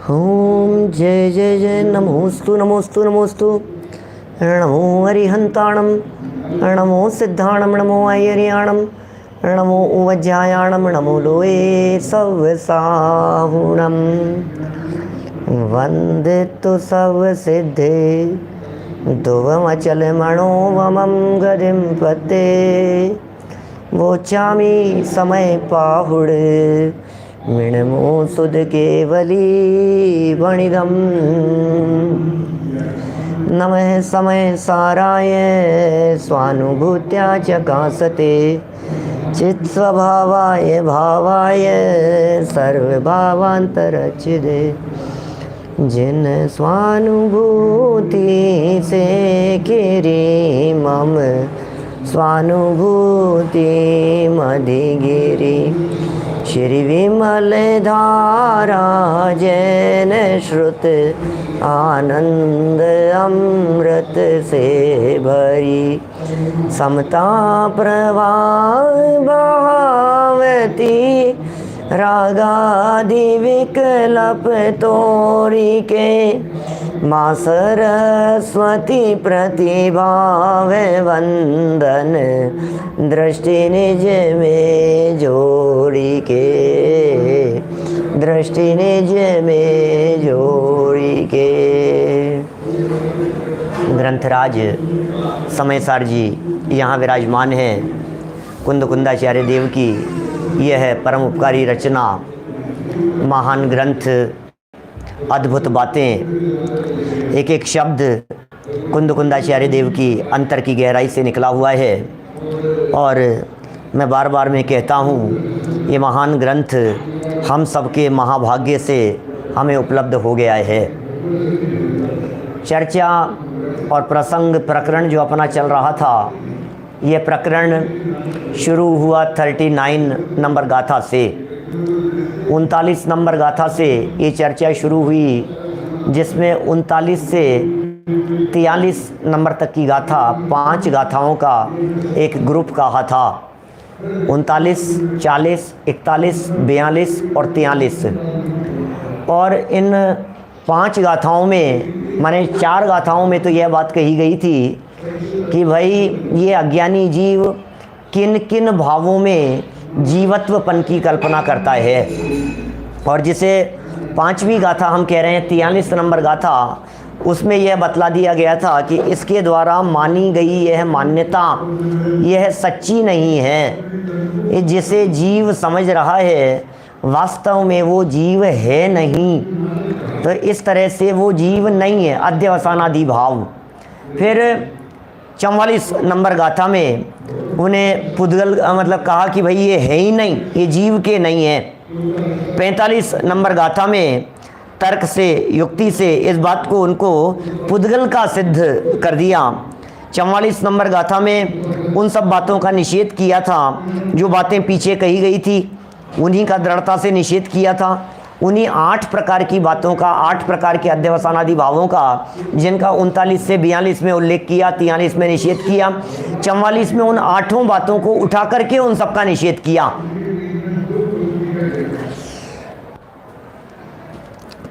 ओम जय जय जय नमोस्तु नमोस्तु नमोस्तु। नमो हरिहंताणम, नमो सिद्धाणम, नमो ऐरियाणम, नमो उवज्जायाणम, नमो लोए सवसाहुणम। वंदितु सब सिद्धे ध्रुवमचल मनोवमं गतिं पते। वोचामि समय पाहुड़ मिणमो सुध केवली वणिदम। नमः समय साराय स्वानुभूत्या चकासते। चित् स्वभावाय भावाय सर्वभावांतरचिदे। जिन स्वानुभूति से केरी मम स्वानुभूति मधिगिरी। श्री विमल धारा जैन श्रुत आनंद अमृत से भरी। समता प्रवाह भावती रागादि विकल्प तोरी के। माँ सरस्वती प्रतिभाव वंदन दृष्टि निज में जोड़ी के। दृष्टि निज में जोड़ी के। ग्रंथराज समयसार जी यहाँ विराजमान हैं। कुंद कुंदाचार्य देव की यह है परम उपकारी रचना, महान ग्रंथ, अद्भुत बातें। एक एक शब्द कुंद कुंदाचार्य देव की अंतर की गहराई से निकला हुआ है। और मैं बार बार मैं कहता हूँ, ये महान ग्रंथ हम सबके महाभाग्य से हमें उपलब्ध हो गया है। चर्चा और प्रसंग प्रकरण जो अपना चल रहा था, यह प्रकरण शुरू हुआ 39 नंबर गाथा से। 39 नंबर गाथा से ये चर्चा शुरू हुई, जिसमें 39 से 43 नंबर तक की गाथा 5 गाथाओं का एक ग्रुप कहा था। 39, 40, 41, 42 और 43। और इन 5 गाथाओं में, माने 4 गाथाओं में तो यह बात कही गई थी कि भाई ये अज्ञानी जीव किन किन भावों में जीवत्वपन की कल्पना करता है। और जिसे 5वीं गाथा हम कह रहे हैं, 43 नंबर गाथा, उसमें यह बतला दिया गया था कि इसके द्वारा मानी गई यह मान्यता यह सच्ची नहीं है। जिसे जीव समझ रहा है वास्तव में वो जीव है नहीं। तो इस तरह से वो जीव नहीं है, अध्यवसानादि भाव। फिर 44 नंबर गाथा में उन्हें पुद्गल मतलब कहा कि भाई ये है ही नहीं, ये जीव के नहीं है। 45 नंबर गाथा में तर्क से, युक्ति से इस बात को उनको पुद्गल का सिद्ध कर दिया। 44 नंबर गाथा में उन सब बातों का निषेध किया था जो बातें पीछे कही गई थी, उन्हीं का दृढ़ता से निषेध किया था। उन्हीं 8 प्रकार की बातों का, 8 प्रकार के अध्यवसानादि भावों का, जिनका 39 से 42 में उल्लेख किया, 43 में निषेध किया, 44 में उन 8 बातों को उठा करके उन सबका निषेध किया।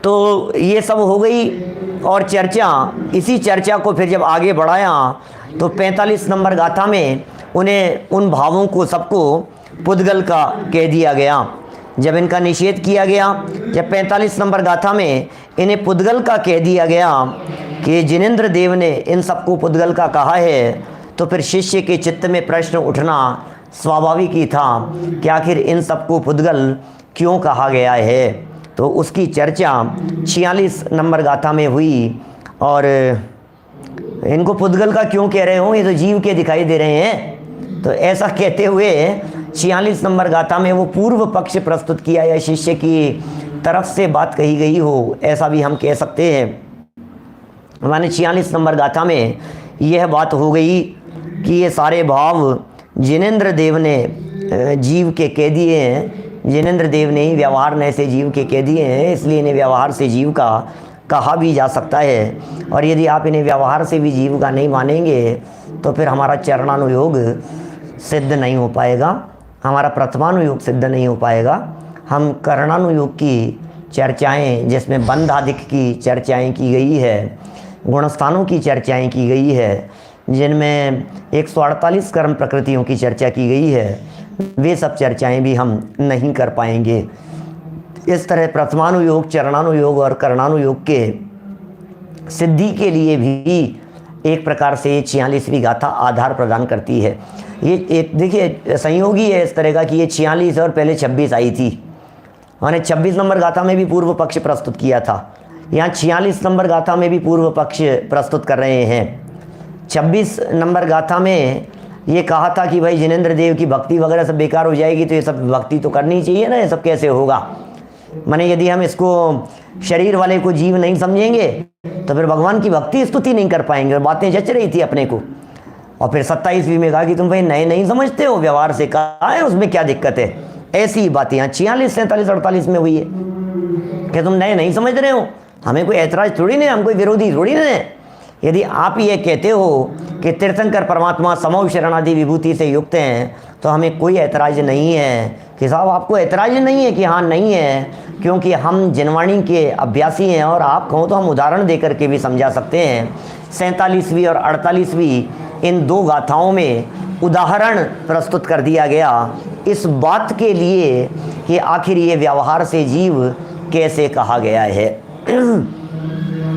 तो ये सब हो गई। और चर्चा, इसी चर्चा को फिर जब आगे बढ़ाया तो 45 नंबर गाथा में उन्हें उन भावों को सबको पुद्गल का कह दिया गया। जब इनका निषेध किया गया, जब 45 नंबर गाथा में इन्हें पुद्गल का कह दिया गया कि जिनेंद्र देव ने इन सबको पुद्गल का कहा है, तो फिर शिष्य के चित्त में प्रश्न उठना स्वाभाविक ही था कि आखिर इन सबको पुद्गल क्यों कहा गया है। तो उसकी चर्चा 46 नंबर गाथा में हुई। और इनको पुद्गल का क्यों कह रहे हो, ये तो जीव के दिखाई दे रहे हैं। तो ऐसा कहते हुए 46 नंबर गाथा में वो पूर्व पक्ष प्रस्तुत किया, या शिष्य की तरफ से बात कही गई हो, ऐसा भी हम कह सकते हैं। माने 46 नंबर गाथा में यह बात हो गई कि ये सारे भाव जिनेंद्र देव ने जीव के कह दिए हैं। जिनेंद्र देव ने ही व्यवहार नए से जीव के कह दिए हैं, इसलिए इन्हें व्यवहार से जीव का कहा भी जा सकता है। और यदि आप इन्हें व्यवहार से भी जीव का नहीं मानेंगे तो फिर हमारा चरणानुयोग सिद्ध नहीं हो पाएगा, हमारा प्रथमानुयोग सिद्ध नहीं हो पाएगा। हम करणानुयोग की चर्चाएं, जिसमें बंधाधिक की चर्चाएं की गई है, गुणस्थानों की चर्चाएं की गई है, जिनमें 148 कर्म प्रकृतियों की चर्चा की गई है, वे सब चर्चाएं भी हम नहीं कर पाएंगे। इस तरह प्रथमानुयोग, चरणानुयोग और करणानुयोग के सिद्धि के लिए भी एक प्रकार से 46वीं गाथा आधार प्रदान करती है। ये एक देखिए संयोगी है इस तरह का कि ये 46 और पहले 26 आई थी। मैंने 26 नंबर गाथा में भी पूर्व पक्ष प्रस्तुत किया था, यहाँ 46 नंबर गाथा में भी पूर्व पक्ष प्रस्तुत कर रहे हैं। 26 नंबर गाथा में ये कहा था कि भाई जिनेंद्र देव की भक्ति वगैरह सब बेकार हो जाएगी, तो ये सब भक्ति तो करनी चाहिए ना, ये सब कैसे होगा। माने यदि हम इसको शरीर वाले को जीव नहीं समझेंगे तो फिर भगवान की भक्ति स्तुति नहीं कर पाएंगे। और बातें जच रही थी अपने को। और फिर 27वीं में कहा कि तुम भाई नए नहीं समझते हो, व्यवहार से कहा है, उसमें क्या दिक्कत है। ऐसी बातें यहाँ 46, 47, 48 में हुई है कि तुम नए नहीं समझ रहे हो। हमें कोई ऐतराज थोड़ी नहीं, हम कोई विरोधी थोड़ी नहीं है। यदि आप ये कहते हो कि तीर्थंकर परमात्मा समव शरणादि विभूति से युक्त हैं, तो हमें कोई ऐतराज नहीं है कि साहब आपको ऐतराज नहीं है कि हाँ नहीं है, क्योंकि हम जिनवाणी के अभ्यासी हैं। और आप कहो तो हम उदाहरण दे करके भी समझा सकते हैं। 47वीं और 48वीं इन दो गाथाओं में उदाहरण प्रस्तुत कर दिया गया इस बात के लिए कि आखिर ये व्यवहार से जीव कैसे कहा गया है।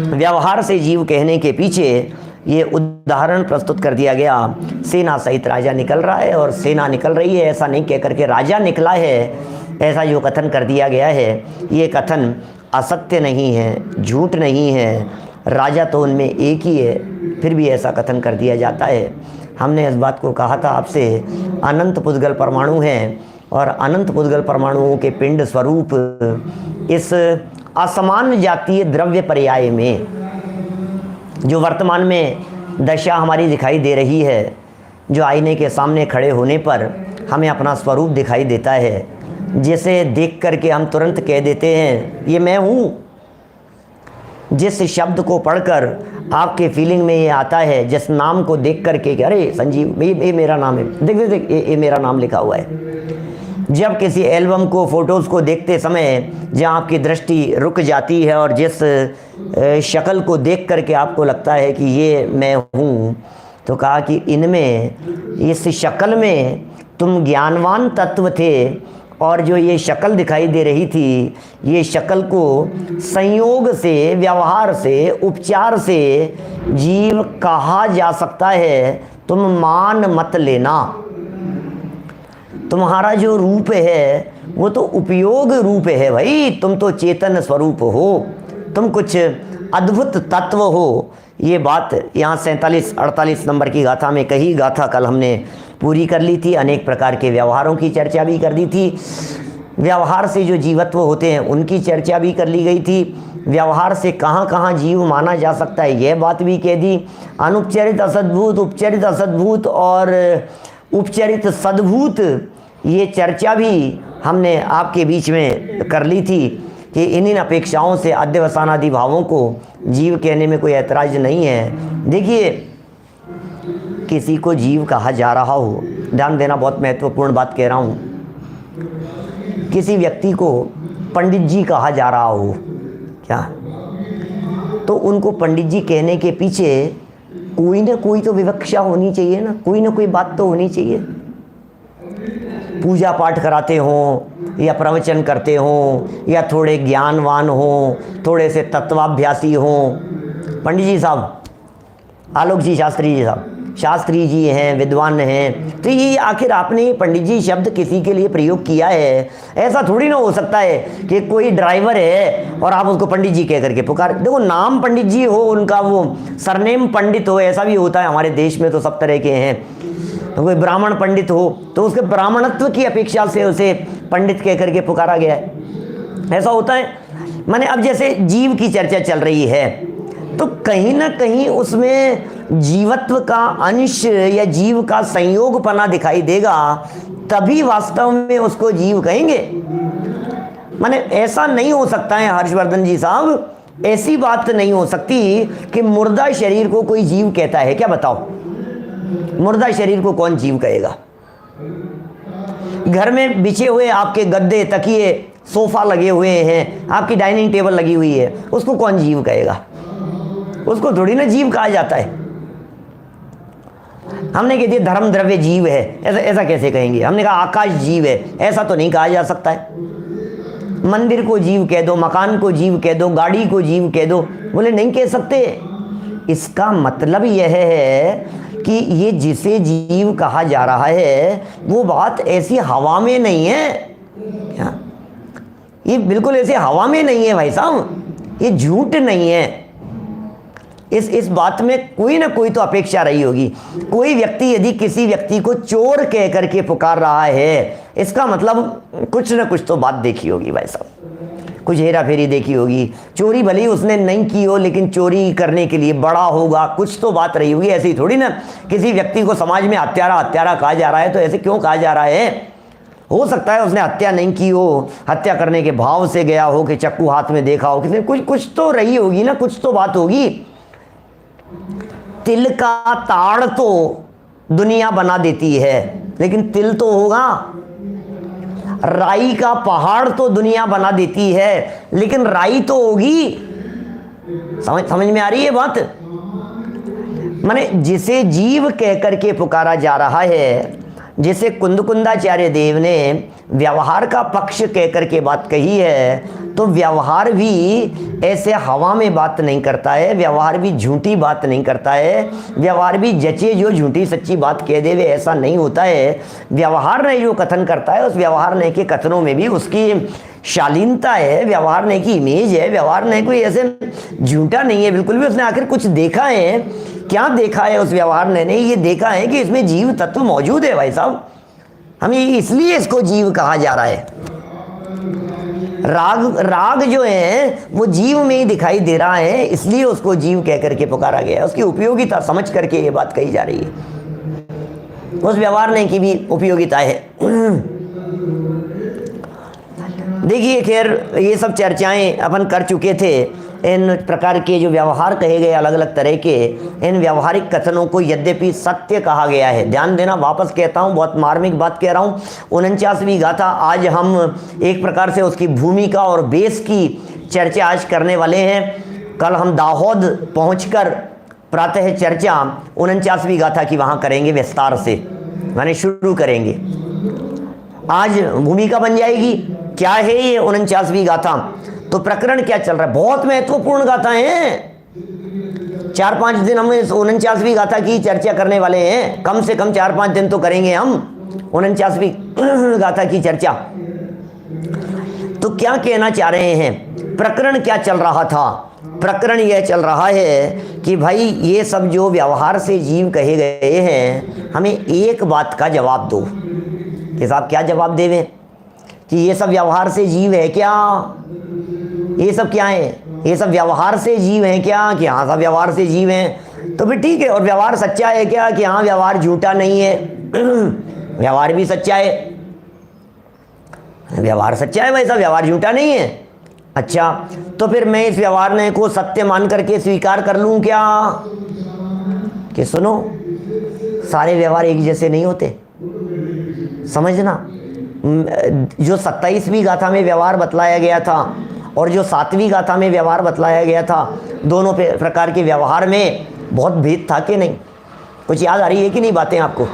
व्यवहार से जीव कहने के पीछे ये उदाहरण प्रस्तुत कर दिया गया। सेना सहित राजा निकल रहा है और सेना निकल रही है, ऐसा नहीं कह करके राजा निकला है, ऐसा जो कथन कर दिया गया है, ये कथन असत्य नहीं है, झूठ नहीं है। राजा तो उनमें एक ही है, फिर भी ऐसा कथन कर दिया जाता है। हमने इस बात को कहा था आपसे, अनंत पुद्गल परमाणु हैं और अनंत पुद्गल परमाणुओं के पिंड स्वरूप इस असमान जातीय द्रव्य पर्याय में जो वर्तमान में दशा हमारी दिखाई दे रही है, जो आईने के सामने खड़े होने पर हमें अपना स्वरूप दिखाई देता है, जिसे देख करके हम तुरंत कह देते हैं ये मैं हूँ। जिस शब्द को पढ़कर आपके फीलिंग में ये आता है, जिस नाम को देख करके कि अरे संजीव ये मेरा नाम है, देख देख देख ये मेरा नाम लिखा हुआ है। जब किसी एल्बम को, फ़ोटोज़ को देखते समय जहाँ आपकी दृष्टि रुक जाती है और जिस शक्ल को देख करके आपको लगता है कि ये मैं हूँ, तो कहा कि इनमें, इस शक्ल में तुम ज्ञानवान तत्व थे और जो ये शक्ल दिखाई दे रही थी, ये शक्ल को संयोग से, व्यवहार से, उपचार से जीव कहा जा सकता है। तुम मान मत लेना। तुम्हारा जो रूप है वो तो उपयोग रूप है भाई, तुम तो चेतन स्वरूप हो, तुम कुछ अद्भुत तत्व हो। ये बात यहाँ 47-48 नंबर की गाथा में कही। गाथा कल हमने पूरी कर ली थी, अनेक प्रकार के व्यवहारों की चर्चा भी कर दी थी। व्यवहार से जो जीवत्व होते हैं उनकी चर्चा भी कर ली गई थी। व्यवहार से कहाँ कहाँ जीव माना जा सकता है यह बात भी कह दी। अनुपचरित असद्भूत, उपचरित असद्भूत और उपचरित सद्भूत, ये चर्चा भी हमने आपके बीच में कर ली थी कि इन अपेक्षाओं से अध्यवसानादि भावों को जीव कहने में कोई ऐतराज नहीं है। देखिए, किसी को जीव कहा जा रहा हो, ध्यान देना, बहुत महत्वपूर्ण बात कह रहा हूँ। किसी व्यक्ति को पंडित जी कहा जा रहा हो क्या, तो उनको पंडित जी कहने के पीछे कोई ना कोई तो विवक्षा होनी चाहिए ना, कोई ना कोई बात तो होनी चाहिए। पूजा पाठ कराते हों या प्रवचन करते हों या थोड़े ज्ञानवान हों, थोड़े से तत्वाभ्यासी हों। पंडित जी साहब, आलोक जी शास्त्री जी साहब, शास्त्री जी हैं, विद्वान हैं, तो ये आखिर आपने पंडित जी शब्द किसी के लिए प्रयोग किया है। ऐसा थोड़ी ना हो सकता है कि कोई ड्राइवर है और आप उसको पंडित जी कह करके पुकार। देखो, नाम पंडित जी हो, उनका वो सरनेम पंडित हो, ऐसा भी होता है हमारे देश में, तो सब तरह के हैं। कोई ब्राह्मण पंडित हो तो उसके ब्राह्मणत्व की अपेक्षा से उसे पंडित कह करके पुकारा गया है, ऐसा होता है। माने अब जैसे जीव की चर्चा चल रही है तो कहीं ना कहीं उसमें जीवत्व का अंश या जीव का संयोगपना दिखाई देगा, तभी वास्तव में उसको जीव कहेंगे। माने ऐसा नहीं हो सकता है हर्षवर्धन जी साहब, ऐसी बात नहीं हो सकती कि मुर्दा शरीर को कोई जीव कहता है। क्या बताओ, मुर्दा शरीर को कौन जीव कहेगा? घर में बिछे हुए आपके गद्दे, तकिए, सोफ़ा लगे हुए हैं, आपकी डाइनिंग टेबल लगी हुई है, उसको कौन जीव कहेगा? उसको थोड़ी ना जीव कहा जाता है। हमने कह दिया धर्म द्रव्य जीव है, ऐसा ऐसा कैसे कहेंगे? हमने कहा आकाश जीव है, ऐसा तो नहीं कहा जा सकता है। मंदिर को जीव कह दो, मकान को जीव कह दो, गाड़ी को जीव कह दो, बोले नहीं कह सकते। इसका मतलब यह है कि ये जिसे जीव कहा जा रहा है वो बात ऐसी हवा में नहीं है। क्या ये बिल्कुल ऐसे हवा में नहीं है भाई साहब, ये झूठ नहीं है। इस बात में कोई ना कोई तो अपेक्षा रही होगी। कोई व्यक्ति यदि किसी व्यक्ति को चोर कह करके पुकार रहा है, इसका मतलब कुछ ना कुछ तो बात देखी होगी भाई साहब, कुछ हेरा फेरी देखी होगी। चोरी भले ही उसने नहीं की हो, लेकिन चोरी करने के लिए बड़ा होगा, कुछ तो बात रही होगी। ऐसी थोड़ी ना किसी व्यक्ति को समाज में हत्यारा हत्यारा कहा जा रहा है, तो ऐसे क्यों कहा जा रहा है? हो सकता है उसने हत्या नहीं की हो, हत्या करने के भाव से गया हो, कि चक्कू हाथ में देखा हो, किसी कुछ तो रही होगी ना, कुछ तो बात होगी। तिल का ताड़ तो दुनिया बना देती है, लेकिन तिल तो होगा। राई का पहाड़ तो दुनिया बना देती है, लेकिन राई तो होगी। समझ में आ रही है बात? माने जिसे जीव कह करके पुकारा जा रहा है, जिसे कुंदकुंदाचार्य देव ने व्यवहार का पक्ष कह करके बात कही है, तो व्यवहार भी ऐसे हवा में बात नहीं करता है, व्यवहार भी झूठी बात नहीं करता है, व्यवहार भी जचे जो झूठी सच्ची बात कह देवे ऐसा नहीं होता है। व्यवहार ने जो कथन करता है, उस व्यवहार ने के कथनों में भी उसकी शालीनता है, व्यवहार ने की इमेज है, व्यवहार ने कोई ऐसे झूठा नहीं है बिल्कुल भी। उसने आखिर कुछ देखा है, क्या देखा है उस व्यवहार ने ये देखा है कि इसमें जीव तत्व मौजूद है भाई साहब, हमें इसलिए इसको जीव कहा जा रहा है। राग जो है वो जीव में ही दिखाई दे रहा है, इसलिए उसको जीव कह करके पुकारा गया है। उसकी उपयोगिता समझ करके ये बात कही जा रही है। उस व्यवहार ने की भी उपयोगिता है। देखिए खैर ये सब चर्चाएं अपन कर चुके थे। इन प्रकार के जो व्यवहार कहे गए अलग अलग तरह के, इन व्यवहारिक कथनों को यद्यपि सत्य कहा गया है। ध्यान देना, वापस कहता हूँ, बहुत मार्मिक बात कह रहा हूँ। 49वीं गाथा आज हम एक प्रकार से उसकी भूमिका और बेस की चर्चा आज करने वाले हैं। कल हम दाहोद पहुँचकर प्रातः चर्चा 49वीं गाथा की वहाँ करेंगे, विस्तार से माने शुरू करेंगे। आज भूमिका बन जाएगी क्या है ये 49वीं गाथा। तो प्रकरण क्या चल रहा है, बहुत महत्वपूर्ण गाथा है। 4-5 दिन हम इस 49वीं गाथा की चर्चा करने वाले हैं, कम से कम 4-5 दिन तो करेंगे हम 49वीं गाथा की चर्चा। तो क्या कहना चाह रहे हैं, प्रकरण क्या चल रहा था? प्रकरण यह चल रहा है कि भाई ये सब जो व्यवहार से जीव कहे गए हैं, हमें एक बात का जवाब दो कि साहब क्या जवाब देवें कि ये सब व्यवहार से जीव है क्या? ये सब क्या है? ये सब व्यवहार से जीव हैं क्या? कि हाँ सब व्यवहार से जीव हैं, तो फिर ठीक है। और व्यवहार सच्चा है क्या? कि हाँ व्यवहार झूठा नहीं है, व्यवहार भी सच्चा है, व्यवहार सच्चा है वैसा, व्यवहार झूठा नहीं है। अच्छा, तो फिर मैं इस व्यवहार ने को सत्य मान करके स्वीकार कर लूं क्या? कि सुनो, सारे व्यवहार एक जैसे नहीं होते, समझना। जो 27वीं गाथा में व्यवहार बतलाया गया था और जो 7वीं गाथा में व्यवहार बतलाया गया था, दोनों प्रकार के व्यवहार में बहुत भेद था कि नहीं? कुछ याद आ रही है कि नहीं बातें आपको?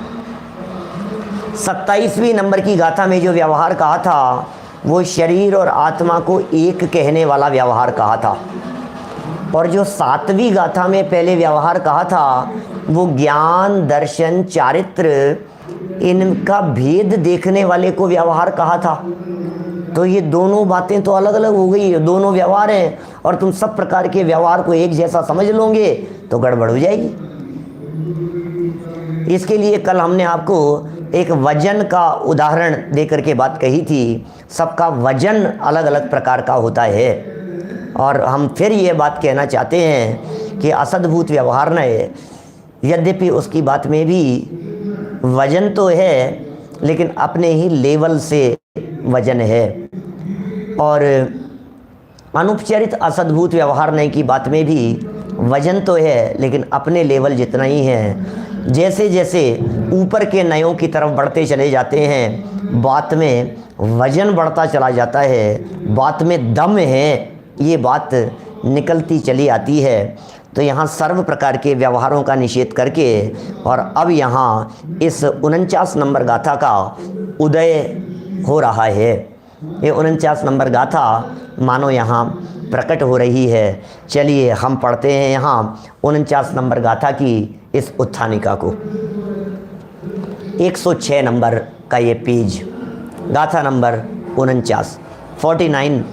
27वीं नंबर की गाथा में जो व्यवहार कहा था, वो शरीर और आत्मा को एक कहने वाला व्यवहार कहा था। और जो 7वीं गाथा में पहले व्यवहार कहा था, वो ज्ञान, दर्शन, चारित्र, इनका भेद देखने वाले को व्यवहार कहा था। तो ये दोनों बातें तो अलग अलग हो गई, दोनों व्यवहार हैं, और तुम सब प्रकार के व्यवहार को एक जैसा समझ लोगे तो गड़बड़ हो जाएगी। इसके लिए कल हमने आपको एक वजन का उदाहरण देकर के बात कही थी। सबका वजन अलग अलग प्रकार का होता है, और हम फिर ये बात कहना चाहते हैं कि असद्भूत व्यवहार न है, यद्यपि उसकी बात में भी वजन तो है, लेकिन अपने ही लेवल से वजन है। और अनुपचरित असद्भूत व्यवहार नहीं की बात में भी वजन तो है, लेकिन अपने लेवल जितना ही है। जैसे जैसे ऊपर के नयों की तरफ बढ़ते चले जाते हैं, बात में वजन बढ़ता चला जाता है, बात में दम है, ये बात निकलती चली आती है। तो यहाँ सर्व प्रकार के व्यवहारों का निषेध करके और अब यहाँ इस 49 नंबर गाथा का उदय हो रहा है। ये 49 नंबर गाथा मानो यहाँ प्रकट हो रही है। चलिए हम पढ़ते हैं यहाँ 49 नंबर गाथा की इस उत्थानिका को। 106 नंबर का ये पेज, गाथा नंबर 49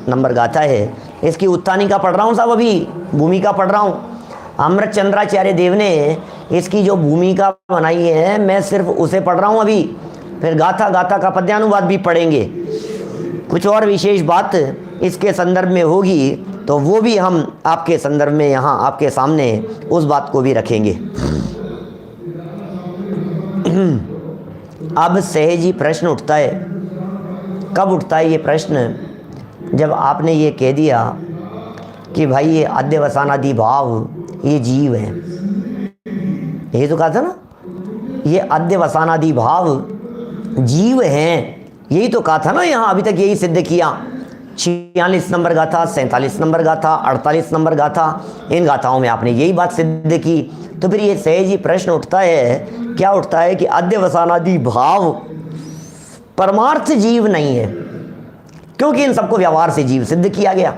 नंबर गाथा है। इसकी उत्थानिका पढ़ रहा हूँ साहब, अभी भूमिका पढ़ रहा हूँ। अमृत चंद्राचार्य देव ने इसकी जो भूमिका बनाई है, मैं सिर्फ उसे पढ़ रहा हूँ अभी। फिर गाथा का पद्यानुवाद भी पढ़ेंगे। कुछ और विशेष बात इसके संदर्भ में होगी तो वो भी हम आपके संदर्भ में यहाँ आपके सामने उस बात को भी रखेंगे। अब सहज ही प्रश्न उठता है। कब उठता है ये प्रश्न? जब आपने ये कह दिया कि भाई ये अध्यवसानादि भाव ये जीव है। ये तो कहा था ना, ये अध्यवसानादि भाव जीव हैं, यही तो कहा था ना। यहाँ अभी तक यही सिद्ध किया। 46 नंबर गाथा, 47 नंबर गाथा, 48 नंबर गाथा, इन गाथाओं में आपने यही बात सिद्ध की। तो फिर ये सहज ही प्रश्न उठता है, क्या उठता है कि अध्यवसानादि भाव परमार्थ जीव नहीं है, क्योंकि इन सबको व्यवहार से जीव सिद्ध किया गया।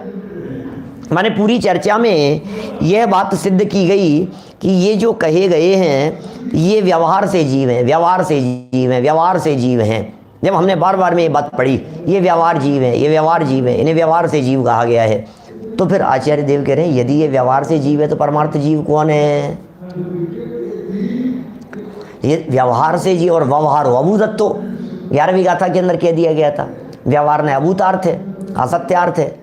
माने पूरी चर्चा में यह बात सिद्ध की गई कि ये जो कहे गए हैं ये व्यवहार से जीव हैं, व्यवहार से जीव हैं, व्यवहार से जीव हैं। जब हमने बार बार में ये बात पढ़ी, ये व्यवहार जीव है, ये व्यवहार जीव है, इन्हें व्यवहार से जीव कहा गया है। तो फिर आचार्य देव कह रहे हैं यदि ये व्यवहार से जीव है तो परमार्थ जीव कौन है? ये व्यवहार से जीव और व्यवहार अभूतत्व 11वीं गाथा के अंदर कह दिया गया था। व्यवहार ने अभूतार्थ है, असत्यार्थ है।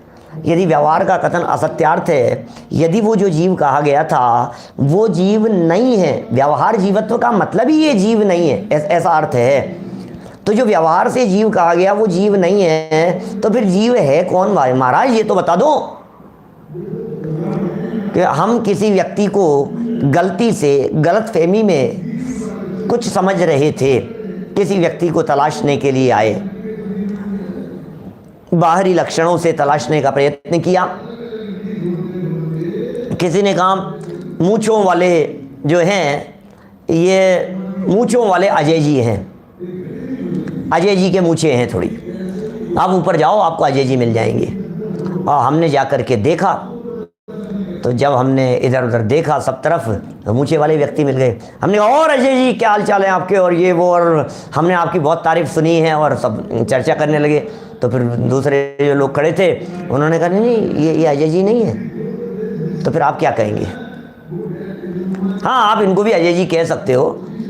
यदि व्यवहार का कथन असत्यार्थ है, यदि वो जो जीव कहा गया था वो जीव नहीं है, व्यवहार जीवत्व का मतलब ही ये जीव नहीं है, ऐसा अर्थ है। तो जो व्यवहार से जीव कहा गया वो जीव नहीं है, तो फिर जीव है कौन भाई महाराज? ये तो बता दो कि हम किसी व्यक्ति को गलती से, गलतफहमी में कुछ समझ रहे थे, किसी व्यक्ति को तलाशने के लिए आए, बाहरी लक्षणों से तलाशने का प्रयत्न किया। किसी ने कहा मूंछों वाले जो हैं ये मूंछों वाले अजय जी हैं, अजय जी के मूंछें हैं थोड़ी, आप ऊपर जाओ आपको अजय जी मिल जाएंगे। और हमने जा कर के देखा, तो जब हमने इधर उधर देखा सब तरफ तो मूंछे वाले व्यक्ति मिल गए। हमने कहा और अजय जी क्या हाल चाल है आपके, और ये वो, और हमने आपकी बहुत तारीफ सुनी है, और सब चर्चा करने लगे। तो फिर दूसरे जो लोग खड़े थे उन्होंने कहा नहीं ये अजय जी नहीं है। तो फिर आप क्या कहेंगे? हाँ, आप इनको भी अजय जी कह सकते हो,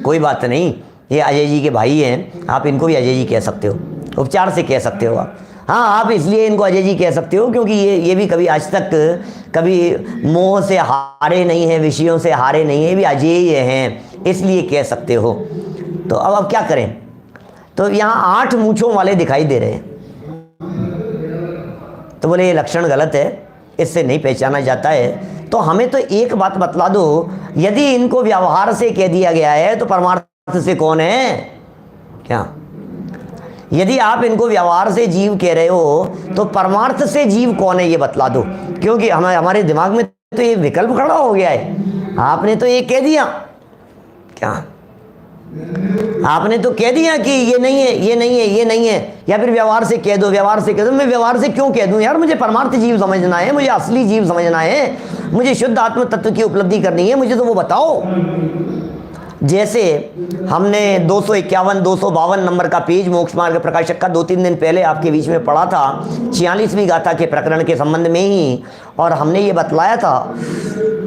कोई बात नहीं, ये अजय जी के भाई हैं, आप इनको भी अजय जी कह सकते हो, उपचार से कह सकते हो आप। हाँ, आप इसलिए इनको अजय जी कह सकते हो क्योंकि ये भी कभी आज तक कभी मोह से हारे नहीं हैं, विषयों से हारे नहीं हैं, ये भी अजय हैं, इसलिए कह सकते हो। तो अब क्या करें? तो यहाँ 8 मूंछों वाले दिखाई दे रहे हैं। तो बोले ये लक्षण गलत है, इससे नहीं पहचाना जाता है। तो हमें तो एक बात बतला दो, यदि इनको व्यवहार से कह दिया गया है तो परमार्थ से कौन है? क्या यदि आप इनको व्यवहार से जीव कह रहे हो तो परमार्थ से जीव कौन है ये बतला दो, क्योंकि हमारे दिमाग में तो ये विकल्प खड़ा हो गया है। आपने तो ये कह दिया, क्या आपने तो कह दिया कि ये नहीं है, ये नहीं है, ये नहीं है, या फिर व्यवहार से कह दो, व्यवहार से कह दो। मैं व्यवहार से क्यों कह दूं यार? मुझे परमार्थ जीव समझना है, मुझे असली जीव समझना है, मुझे शुद्ध आत्म तत्व की उपलब्धि करनी है, मुझे तो वो बताओ। जैसे हमने 251, 252 नंबर का पेज मोक्ष मार्ग प्रकाशक का 2-3 दिन पहले आपके बीच में पढ़ा था, 46वीं गाथा के प्रकरण के संबंध में ही, और हमने ये बतलाया था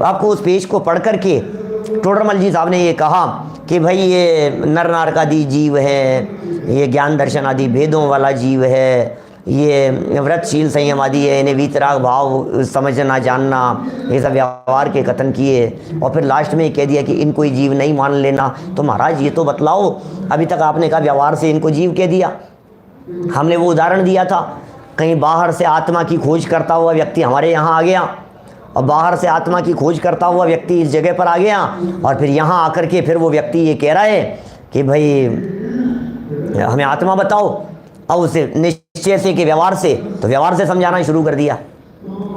आपको उस पेज को पढ़ करके। टोडरमल जी साहब ने ये कहा कि भाई ये नर नारकादि जीव है, ये ज्ञान दर्शन आदि भेदों वाला जीव है, ये व्रतशील संयम आदि है, इन्हें वीतराग भाव समझना जानना, ये सब व्यवहार के कथन किए, और फिर लास्ट में कह दिया कि इनको ही जीव नहीं मान लेना। तो महाराज ये तो बतलाओ, अभी तक आपने कहा व्यवहार से इनको जीव कह दिया। हमने वो उदाहरण दिया था, कहीं बाहर से आत्मा की खोज करता हुआ व्यक्ति हमारे यहाँ आ गया, और बाहर से आत्मा की खोज करता हुआ व्यक्ति इस जगह पर आ गया, और फिर यहाँ आकर के फिर वो व्यक्ति ये कह रहा है कि भाई हमें आत्मा बताओ। अब उसे निश्चय से कि व्यवहार से, तो व्यवहार से समझाना शुरू कर दिया,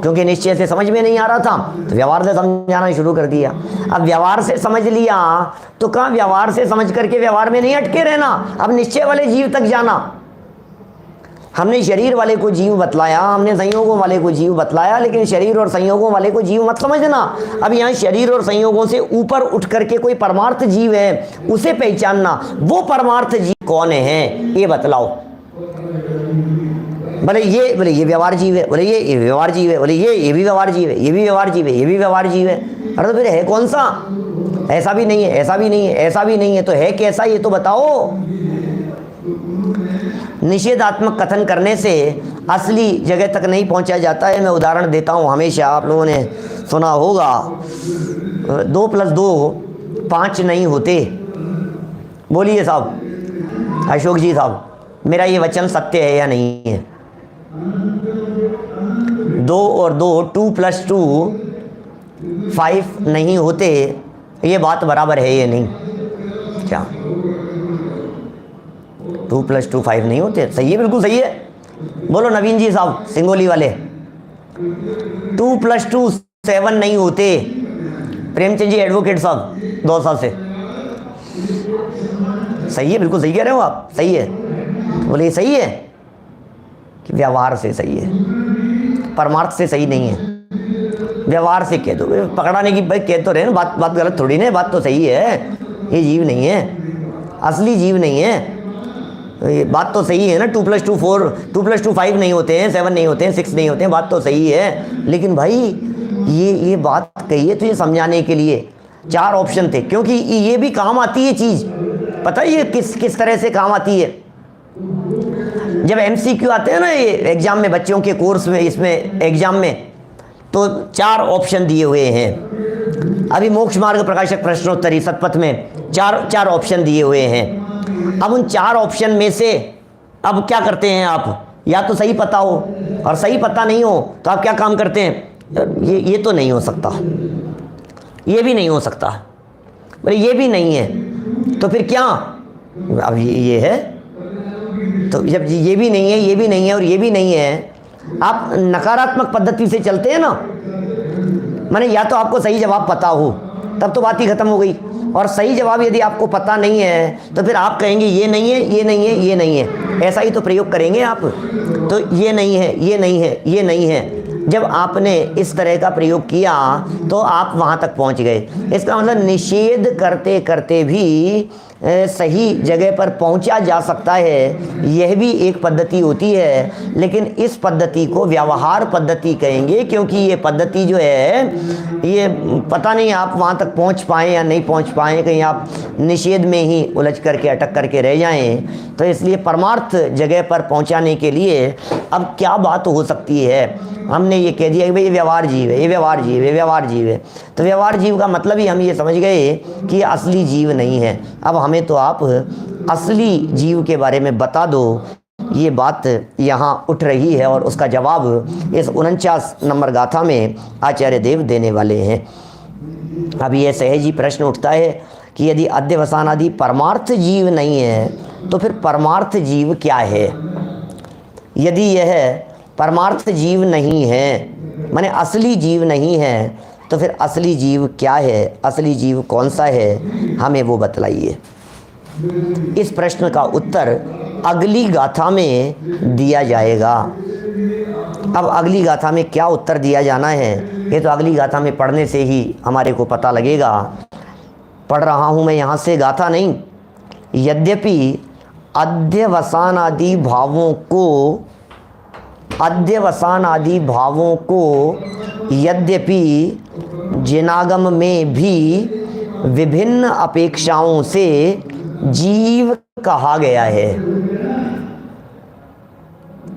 क्योंकि निश्चय से समझ में नहीं आ रहा था तो व्यवहार से समझाना शुरू कर दिया। अब व्यवहार से समझ लिया तो कहाँ व्यवहार से समझ करके व्यवहार में नहीं अटके रहना, अब निश्चय वाले जीव तक जाना। हमने शरीर वाले को जीव बतलाया, हमने संयोगों वाले को जीव बतलाया, लेकिन शरीर और संयोगों वाले को जीव मत समझना। अब यहाँ शरीर और संयोगों से ऊपर उठ करके कोई परमार्थ जीव है, उसे पहचानना। वो परमार्थ जीव कौन है ये बतलाओ। बोले ये व्यवहार जीव है, बोले ये व्यवहार जीव है, बोले ये भी व्यवहार जीव है, ये भी व्यवहार जीव है, ये भी व्यवहार जीव है। अरे तो फिर है कौन सा? ऐसा भी नहीं है, ऐसा भी नहीं है, ऐसा भी नहीं है, तो है कैसा ये तो बताओ। निषेधात्मक कथन करने से असली जगह तक नहीं पहुंचा जाता है। मैं उदाहरण देता हूं, हमेशा आप लोगों ने सुना होगा 2 + 2 5 नहीं होते। बोलिए साहब, अशोक जी साहब, मेरा ये वचन सत्य है या नहीं है? 2 और 2 2 + 2 5 नहीं होते, ये बात बराबर है ये नहीं? क्या 2 + 2 5 नहीं होते? सही है, बिल्कुल सही है। बोलो नवीन जी साहब, सिंगोली वाले। 2 + 2 7 नहीं होते। प्रेमचंद जी एडवोकेट साहब दौसा से, सही है, बिल्कुल सही कह रहे हो आप, सही है। बोले सही है कि व्यवहार से सही है, परमार्थ से सही नहीं है। व्यवहार से कह दो, पकड़ाने की भाई कह तो रहे ना, बात गलत थोड़ी ना, बात तो सही है। ये जीव नहीं है, असली जीव नहीं है, ये बात तो सही है ना। 2 + 2 4, 2 + 2 5 नहीं होते हैं, 7 नहीं होते हैं, 6 नहीं होते हैं, बात तो सही है। लेकिन भाई ये बात कही है तो ये समझाने के लिए 4 ऑप्शन थे, क्योंकि ये भी काम आती है चीज़। पता है ये किस तरह से काम आती है? जब MCQ आते हैं ना ये एग्जाम में, बच्चों के कोर्स में, इसमें एग्जाम में, तो 4 ऑप्शन दिए हुए हैं। अभी मोक्ष मार्ग प्रकाशक प्रश्नोत्तरी सतपथ में 4 ऑप्शन दिए हुए हैं। अब उन 4 ऑप्शन में से अब क्या करते हैं आप? या तो सही पता हो, और सही पता नहीं हो तो आप क्या काम करते हैं? ये तो नहीं हो सकता, ये भी नहीं हो सकता, बोले ये भी नहीं है, तो फिर क्या? अब ये है, तो जब ये भी नहीं है, ये भी नहीं है और ये भी नहीं है, आप नकारात्मक पद्धति से चलते हैं ना, माने या तो आपको सही जवाब पता हो, तब तो बात ही खत्म हो गई। और सही जवाब यदि आपको पता नहीं है तो फिर आप कहेंगे ये नहीं है, ये नहीं है, ये नहीं है, ऐसा ही तो प्रयोग करेंगे आप। तो ये नहीं है, ये नहीं है, ये नहीं है। जब आपने इस तरह का प्रयोग किया तो आप वहाँ तक पहुँच गए। इसका मतलब निषेध करते करते भी सही जगह पर पहुँचा जा सकता है, यह भी एक पद्धति होती है। लेकिन इस पद्धति को व्यवहार पद्धति कहेंगे, क्योंकि ये पद्धति जो है, ये पता नहीं आप वहाँ तक पहुँच पाएँ या नहीं पहुँच पाएँ, कहीं आप निषेध में ही उलझ करके अटक करके रह जाएं। तो इसलिए परमार्थ जगह पर पहुँचाने के लिए अब क्या बात हो सकती है? हमने ये कह दिया कि भाई ये व्यवहार जीव है, ये व्यवहार जीव है, व्यवहार जीव है। तो व्यवहार जीव का मतलब ही हम ये समझ गए कि ये असली जीव नहीं है। अब हमें तो आप असली जीव के बारे में बता दो, ये बात यहाँ उठ रही है और उसका जवाब इस 49 नंबर गाथा में आचार्य देव देने वाले हैं। अब ये सहज ही प्रश्न उठता है कि यदि अध्यवसान आदि परमार्थ जीव नहीं है तो फिर परमार्थ जीव क्या है? यदि यह परमार्थ जीव नहीं है, माने असली जीव नहीं है, तो फिर असली जीव क्या है? असली जीव कौन सा है? हमें वो बतलाइए। इस प्रश्न का उत्तर अगली गाथा में दिया जाएगा। अब अगली गाथा में क्या उत्तर दिया जाना है, ये तो अगली गाथा में पढ़ने से ही हमारे को पता लगेगा। पढ़ रहा हूँ मैं यहाँ से गाथा नहीं। यद्यपि अध्यवसान आदि भावों को यद्यपि जिनागम में भी विभिन्न अपेक्षाओं से जीव कहा गया है।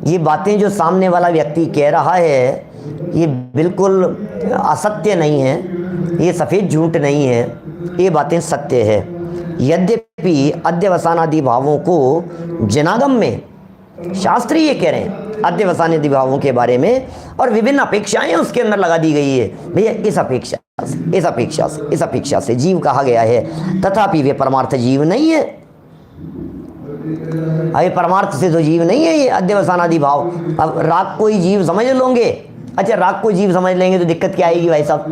ये बातें जो सामने वाला व्यक्ति कह रहा है ये बिल्कुल असत्य नहीं है, ये सफ़ेद झूठ नहीं है, ये बातें सत्य है। यद्यपि अध्यवसानादि भावों को जिनागम में, शास्त्री ये कह रहे हैं अध्यवसानादि भावों के बारे में, और विभिन्न अपेक्षाएं उसके अंदर लगा दी गई है। भैया इस अपेक्षा से, इस अपेक्षा से, इस अपेक्षा से जीव कहा गया है, तथापि वे परमार्थ जीव नहीं है। अरे परमार्थ से तो जीव नहीं है ये अध्यवसानादि भाव। अब राग को ही जीव समझ लोगे, अच्छा राग को जीव समझ लेंगे तो दिक्कत क्या आएगी भाई साहब?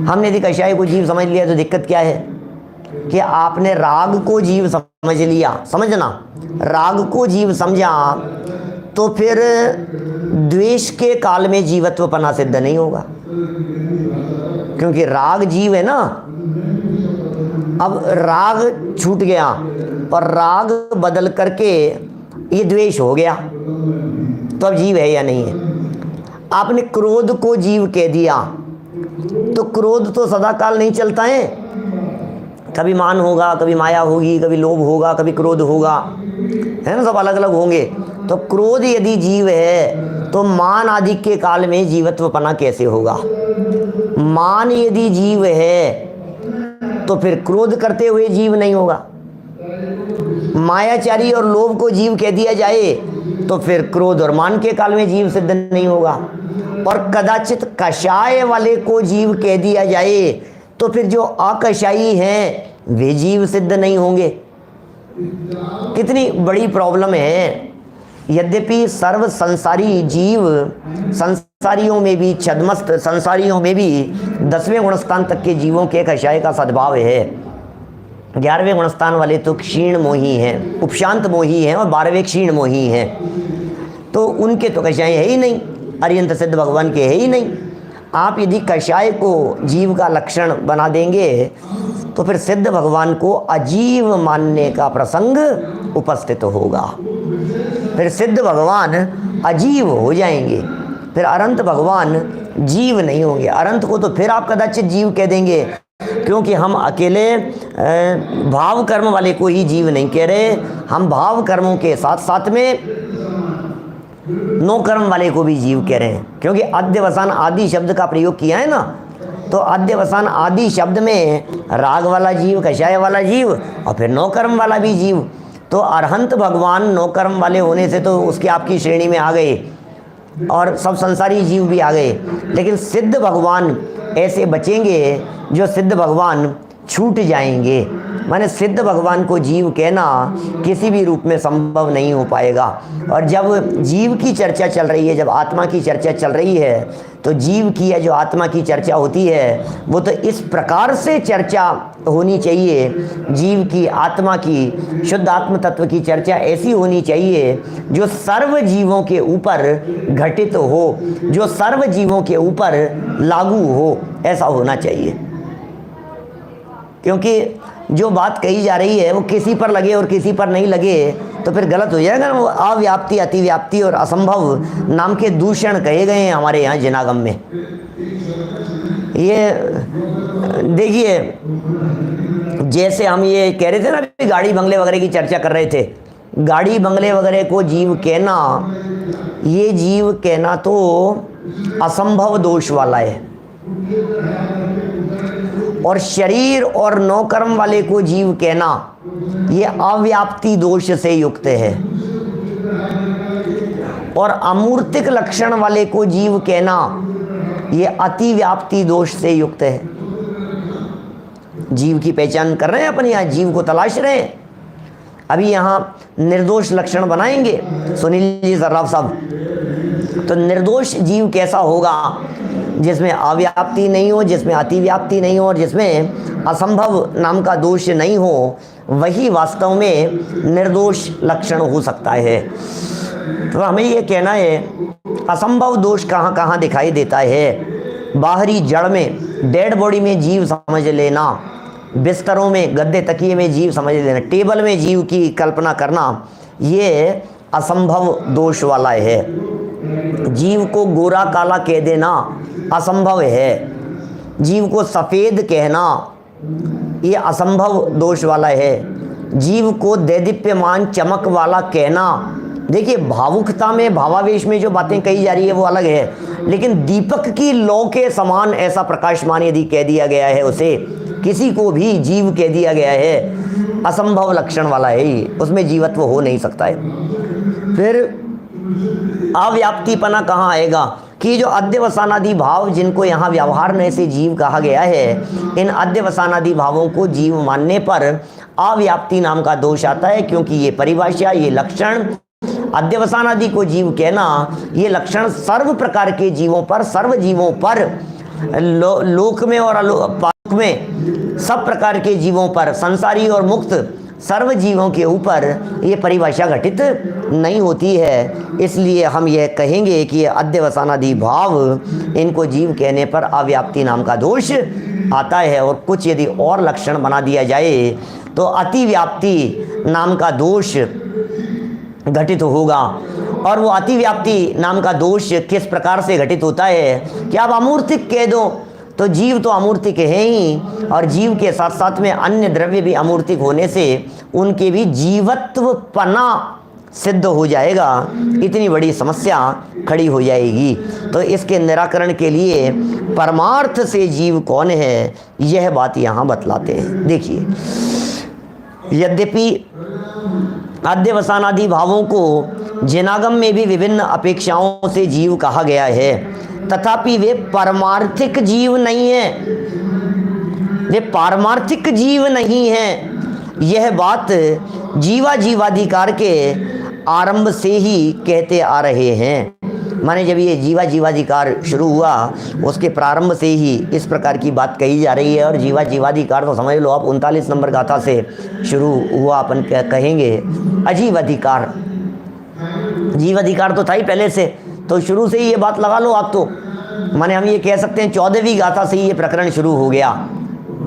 हमने यदि कषाय को जीव समझ लिया तो दिक्कत क्या है कि आपने राग को जीव समझ लिया। समझना, राग को जीव समझा तो फिर द्वेष के काल में जीवत्वपना सिद्ध नहीं होगा, क्योंकि राग जीव है ना। अब राग छूट गया और राग बदल करके ये द्वेष हो गया, तो अब जीव है या नहीं है? आपने क्रोध को जीव कह दिया तो क्रोध तो सदा काल नहीं चलता है, कभी मान होगा, कभी माया होगी, कभी लोभ होगा, कभी क्रोध होगा, है ना, सब अलग अलग होंगे। तो क्रोध यदि जीव है तो मान आदि के काल में जीवत्वपना कैसे होगा? मान यदि जीव है तो फिर क्रोध करते हुए जीव नहीं होगा। मायाचारी और लोभ को जीव कह दिया जाए तो फिर क्रोध और मान के काल में जीव सिद्ध नहीं होगा। और कदाचित कषाय वाले को जीव कह दिया जाए तो फिर जो अकषायी हैं वे जीव सिद्ध नहीं होंगे। कितनी बड़ी प्रॉब्लम है। यद्यपि सर्व संसारी जीव, संसारियों में भी छद्मस्त संसारियों में भी 10वें गुणस्थान तक के जीवों के कषाय का सद्भाव है। 11वें गुणस्थान वाले तो क्षीण मोही हैं, उपशांत मोही हैं, और 12वें क्षीण मोही हैं, तो उनके तो कषाय है ही नहीं, अरियंत सिद्ध भगवान के है ही नहीं। आप यदि कषाय को जीव का लक्षण बना देंगे तो फिर सिद्ध भगवान को अजीव मानने का प्रसंग उपस्थित होगा। फिर सिद्ध भगवान अजीव हो जाएंगे, फिर अनंत भगवान जीव नहीं होंगे। अनंत को तो फिर आप कदाचित जीव कह देंगे, क्योंकि हम अकेले भाव कर्म वाले को ही जीव नहीं कह रहे, हम भाव कर्मों के साथ साथ में नो कर्म वाले को भी जीव कह रहे हैं। क्योंकि अध्यवसान आदि शब्द का प्रयोग किया है ना, तो अध्यवसान आदि शब्द में राग वाला जीव, कषाय वाला जीव और फिर नो कर्म वाला भी जीव। तो अरहंत भगवान नो कर्म वाले होने से तो उसकी आपकी श्रेणी में आ गए और सब संसारी जीव भी आ गए। लेकिन सिद्ध भगवान ऐसे बचेंगे जो सिद्ध भगवान छूट जाएंगे। माने सिद्ध भगवान को जीव कहना किसी भी रूप में संभव नहीं हो पाएगा। और जब जीव की चर्चा चल रही है, जब आत्मा की चर्चा चल रही है, तो जीव की या जो आत्मा की चर्चा होती है वो तो इस प्रकार से चर्चा होनी चाहिए। जीव की, आत्मा की, शुद्ध आत्म तत्व की चर्चा ऐसी होनी चाहिए जो सर्व जीवों के ऊपर घटित हो, जो सर्व जीवों के ऊपर लागू हो, ऐसा होना चाहिए। क्योंकि जो बात कही जा रही है वो किसी पर लगे और किसी पर नहीं लगे तो फिर गलत हो जाएगा। वो अव्याप्ति, अतिव्याप्ति और असंभव नाम के दूषण कहे गए हैं हमारे यहाँ जिनागम में। ये देखिए, जैसे हम ये कह रहे थे ना, अभी गाड़ी बंगले वगैरह की चर्चा कर रहे थे, गाड़ी बंगले वगैरह को जीव कहना, ये जीव कहना तो असंभव दोष वाला है। और शरीर और नो कर्म वाले को जीव कहना ये अव्याप्ति दोष से युक्त है। और अमूर्तिक लक्षण वाले को जीव कहना ये अतिव्याप्ति दोष से युक्त है। जीव की पहचान कर रहे हैं अपन, यहाँ जीव को तलाश रहे हैं। अभी यहाँ निर्दोष लक्षण बनाएंगे सुनील जी सर्राफ साहब। तो निर्दोष जीव कैसा होगा? जिसमें अव्याप्ति नहीं हो, जिसमें अतिव्याप्ति नहीं हो और जिसमें असंभव नाम का दोष नहीं हो, वही वास्तव में निर्दोष लक्षण हो सकता है। तो हमें ये कहना है असंभव दोष कहाँ कहाँ दिखाई देता है? बाहरी जड़ में, डेड बॉडी में जीव समझ लेना, बिस्तरों में, गद्दे तकिए में जीव समझ लेना, टेबल में जीव की कल्पना करना, ये असंभव दोष वाला है। जीव को गोरा काला कह देना असंभव है। जीव को सफ़ेद कहना ये असंभव दोष वाला है। जीव को दैदीप्यमान चमक वाला कहना, देखिए भावुकता में, भावावेश में जो बातें कही जा रही है वो अलग है, लेकिन दीपक की लौ के समान ऐसा प्रकाशमान यदि कह दिया गया है, उसे किसी को भी जीव कह दिया गया है, असंभव लक्षण वाला है ये, उसमें जीवत्व हो नहीं सकता है। फिर अव्याप्तिपना कहाँ आएगा? कि जो अध्यवसानादि भाव जिनको यहाँ व्यवहार में से जीव कहा गया है, इन अध्यवसानादि भावों को जीव मानने पर अव्याप्ति नाम का दोष आता है, क्योंकि ये परिभाषा, ये लक्षण, अध्यवसानादि को जीव कहना, ये लक्षण सर्व प्रकार के जीवों पर, सर्व जीवों पर, लोक में और पालोक में सब प्रकार के जीवों पर, संसारी और मुक्त सर्व जीवों के ऊपर ये परिभाषा घटित नहीं होती है। इसलिए हम यह कहेंगे कि अध्यवसानादि भाव, इनको जीव कहने पर अव्याप्ति नाम का दोष आता है। और कुछ यदि और लक्षण बना दिया जाए तो अतिव्याप्ति नाम का दोष घटित होगा। और वो अतिव्याप्ति नाम का दोष किस प्रकार से घटित होता है कि आप अमूर्तिक कह दो, तो जीव तो अमूर्तिक है ही, और जीव के साथ साथ में अन्य द्रव्य भी अमूर्तिक होने से उनके भी जीवत्व पना सिद्ध हो जाएगा। इतनी बड़ी समस्या खड़ी हो जाएगी। तो इसके निराकरण के लिए परमार्थ से जीव कौन है, यह बात यहाँ बतलाते हैं। देखिए, यद्यपि अध्यवसानादि भावों को जिनागम में भी विभिन्न अपेक्षाओं से जीव कहा गया है, तथापि वे पारमार्थिक जीव नहीं है, वे पारमार्थिक जीव नहीं है। यह बात जीवाधिकार के आरंभ से ही कहते आ रहे हैं। माने जब ये जीवाधिकार शुरू हुआ, उसके प्रारंभ से ही इस प्रकार की बात कही जा रही है। और जीवाधिकार तो समझ लो आप 39 नंबर गाथा से शुरू हुआ, अपन कहेंगे अजीवाधिकार। जीवाधिकार तो था ही पहले से, तो शुरू से ही ये बात लगा लो आप। तो माने हम ये कह सकते हैं 14वीं गाथा से ही ये प्रकरण शुरू हो गया।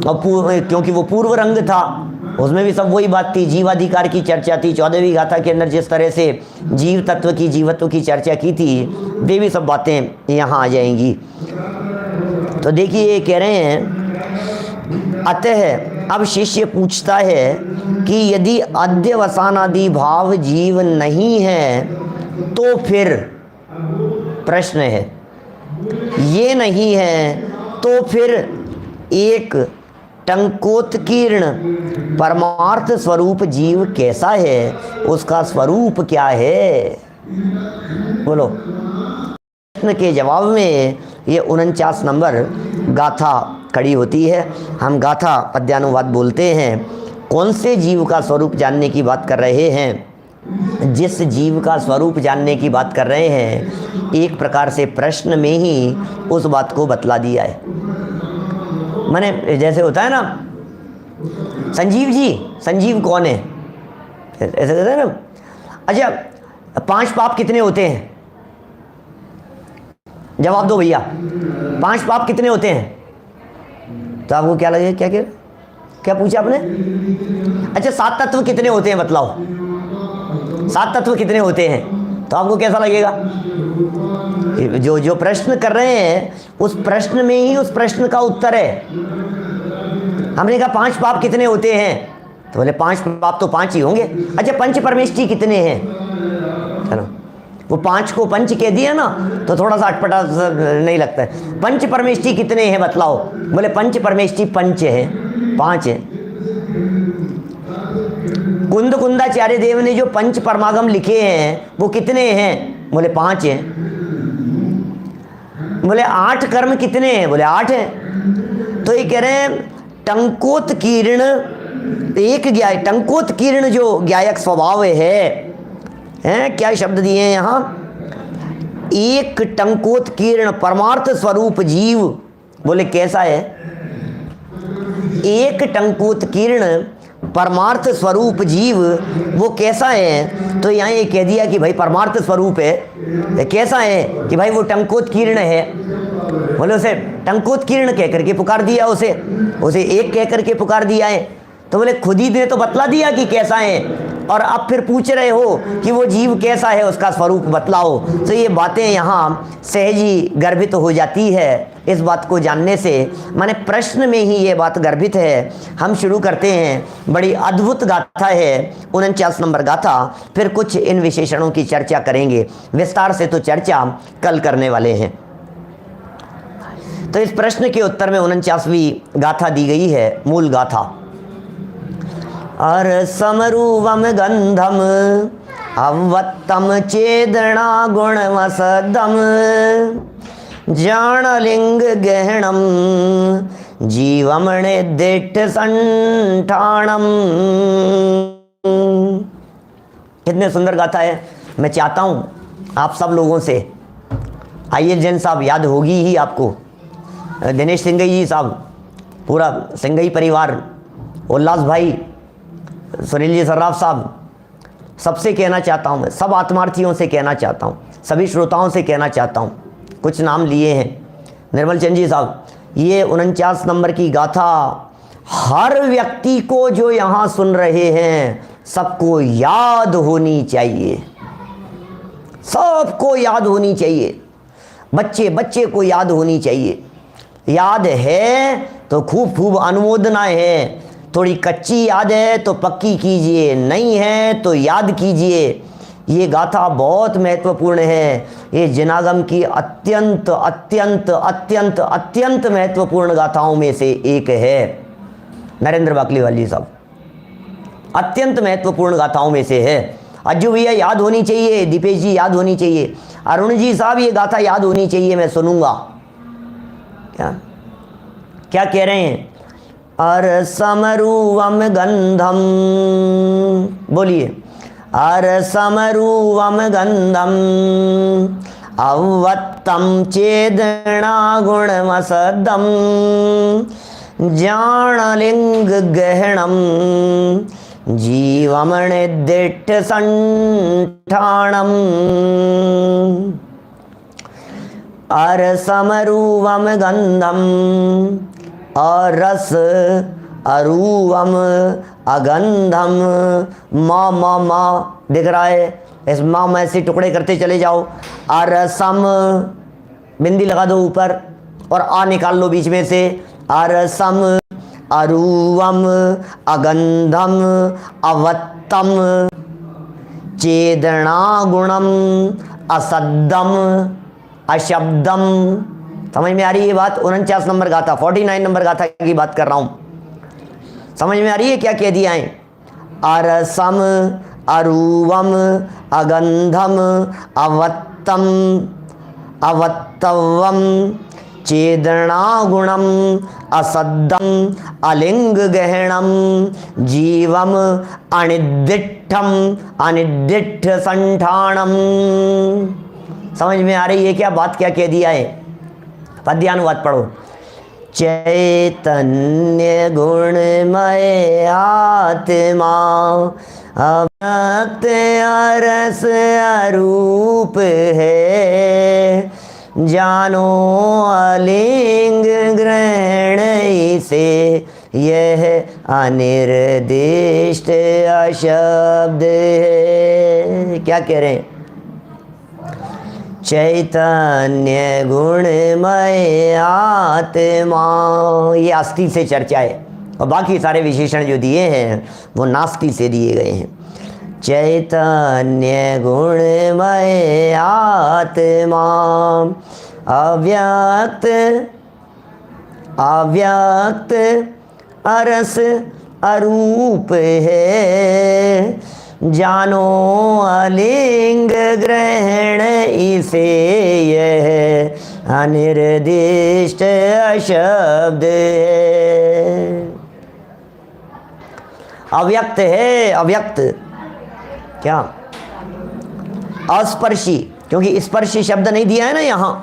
और क्योंकि वो पूर्व रंग था, उसमें भी सब वही बात थी, जीवाधिकार की चर्चा थी। 14वीं गाथा के अंदर जिस तरह से जीव तत्व की, जीवत्व की चर्चा की थी, वे भी सब बातें यहाँ आ जाएंगी। तो देखिए, ये कह रहे हैं, अतः अब शिष्य पूछता है कि यदि अध्यवसानादि भाव जीव नहीं है तो फिर, प्रश्न है, ये नहीं है तो फिर एक टंकोत्कीर्ण परमार्थ स्वरूप जीव कैसा है, उसका स्वरूप क्या है? बोलो। प्रश्न के जवाब में ये 49 नंबर गाथा खड़ी होती है। हम गाथा पद्यानुवाद बोलते हैं। कौन से जीव का स्वरूप जानने की बात कर रहे हैं? जिस जीव का स्वरूप जानने की बात कर रहे हैं, एक प्रकार से प्रश्न में ही उस बात को बतला दिया है। माने जैसे होता है ना, संजीव जी, संजीव कौन है, ऐसे कहते हैं ना। अच्छा, 5 पाप कितने होते हैं? जवाब दो भैया, 5 पाप कितने होते हैं? तो आपको क्या लगे? क्या पूछा आपने? अच्छा, 7 तत्व कितने होते हैं बतलाओ? 7 तत्व कितने होते हैं? तो आपको कैसा लगेगा? जो प्रश्न कर रहे हैं, उस प्रश्न में ही उस प्रश्न का उत्तर है। हमने कहा 5 पाप कितने होते हैं? तो बोले 5 पाप तो 5 ही होंगे। अच्छा, पंच परमेष्टि कितने हैं? चलो, वो 5 को पंच कह दिया ना, तो थोड़ा सा अटपटा नहीं लगता है। पंच परमेष्टि कितने हैं बतलाओ? बोले पंच परमेष्टि पंच है, 5 है। कुंदाचार्य देव ने जो पंच परमागम लिखे हैं, वो कितने हैं? बोले 5 हैं। बोले 8 कर्म कितने हैं? बोले 8 हैं। तो ये कह रहे हैं टंकोत्कीर्ण, टंकोत्कीर्ण जो ज्ञायक स्वभाव है, क्या शब्द दिए हैं यहाँ? एक टंकोत्कीर्ण परमार्थ स्वरूप जीव। बोले कैसा है? एक टंकोत्कीर्ण परमार्थ स्वरूप जीव वो कैसा है? तो यहाँ ये कह दिया कि भाई परमार्थ स्वरूप है। कैसा है? कि भाई वो टंकोत्कीर्ण है। बोले उसे टंकोत्कीर्ण कह करके पुकार दिया, उसे एक कह करके पुकार दिया है। तो बोले खुद ही ने तो बतला दिया कि कैसा है, और अब फिर पूछ रहे हो कि वो जीव कैसा है, उसका स्वरूप बतलाओ। तो ये बातें यहाँ सहज ही गर्भित हो जाती है इस बात को जानने से। माने प्रश्न में ही ये बात गर्भित है। हम शुरू करते हैं। बड़ी अद्भुत गाथा है 49 नंबर गाथा। फिर कुछ इन विशेषणों की चर्चा करेंगे, विस्तार से तो चर्चा कल करने वाले हैं। तो इस प्रश्न के उत्तर में 49वीं गाथा दी गई है, मूल गाथा। अर समरूवम गंधम अवत्तम चेदना गुणवसदम जाणलिंग गहणम जीवमणे दिट्ठ संठाणम। कितने सुंदर गाथा है। मैं चाहता हूँ आप सब लोगों से, आइए जैन साहब याद होगी ही आपको, दिनेश सिंघई जी साहब, पूरा सिंघई परिवार, उल्लास भाई, सुनील जी सर्राफ साहब, सबसे कहना चाहता हूँ मैं, सब आत्मार्थियों से कहना चाहता हूँ, सभी श्रोताओं से कहना चाहता हूँ। कुछ नाम लिए हैं, निर्मल चंद जी साहब, ये 49 नंबर की गाथा हर व्यक्ति को जो यहाँ सुन रहे हैं सबको याद होनी चाहिए, सबको याद होनी चाहिए, बच्चे बच्चे को याद होनी चाहिए। याद है तो खूब खूब अनुमोदना है, थोड़ी कच्ची याद है तो पक्की कीजिए, नहीं है तो याद कीजिए। ये गाथा बहुत महत्वपूर्ण है, ये जिनागम की अत्यंत अत्यंत अत्यंत अत्यंत महत्वपूर्ण गाथाओं में से एक है। नरेंद्र बाकलीवाल साहब, अत्यंत महत्वपूर्ण गाथाओं में से है। अज्जू भैया याद होनी चाहिए, दीपेश जी याद होनी चाहिए, अरुण जी साहब ये गाथा याद होनी चाहिए, मैं सुनूंगा। क्या क्या कह रहे हैं? अरसमरूवम गंधम, बोलिए, अरसमरूवम गंधम अवत्तम चेदना गुणमसदम जाणलिंग गहणम जीवमणे दिट्ठ संठाणम। अरसमरूवम गंधम, अरस अरूवम अगंधम, माँ दिख रहा है, इस माँ में ऐसे टुकड़े करते चले जाओ। अरसम, बिंदी लगा दो ऊपर और आ निकाल लो बीच में से। अरसम अरूवम अगंधम अवत्तम चेदना गुणम असद्दम अशब्दम। समझ में आ रही है बात? 49 नंबर गाथा, 49 नंबर गाथा की बात कर रहा हूं। समझ में आ रही है क्या कह दिया है? अरसम अरूवम अगंधम अवत्तम अवत्तवम चेदना गुणम असद्दम अलिंग गहणम जीवम अनिदिठम अनिदिठ संठाणम। समझ में आ रही है क्या बात? क्या कह दिया है? पद्यानुवाद पढ़ो। चैतन्य गुणमय आत्मा अव्यक्त अरस अरूप है, जानो अलिंग ग्रहण इसे यह अनिर्दिष्ट अशब्द है। क्या कह रहे हैं? चैतन्य गुणमय आत्मा, ये आस्ति से चर्चा है और बाकी सारे विशेषण जो दिए हैं वो नास्ति से दिए गए हैं। चैतन्य गुणमय आत्मा अव्यक्त अव्यक्त अरस अरूप है, जानो अलिंग ग्रहण इसे यह अनिर्दिष्ट अशब्द है। अव्यक्त है, अव्यक्त क्या? अस्पर्शी, क्योंकि स्पर्शी शब्द नहीं दिया है ना यहाँ।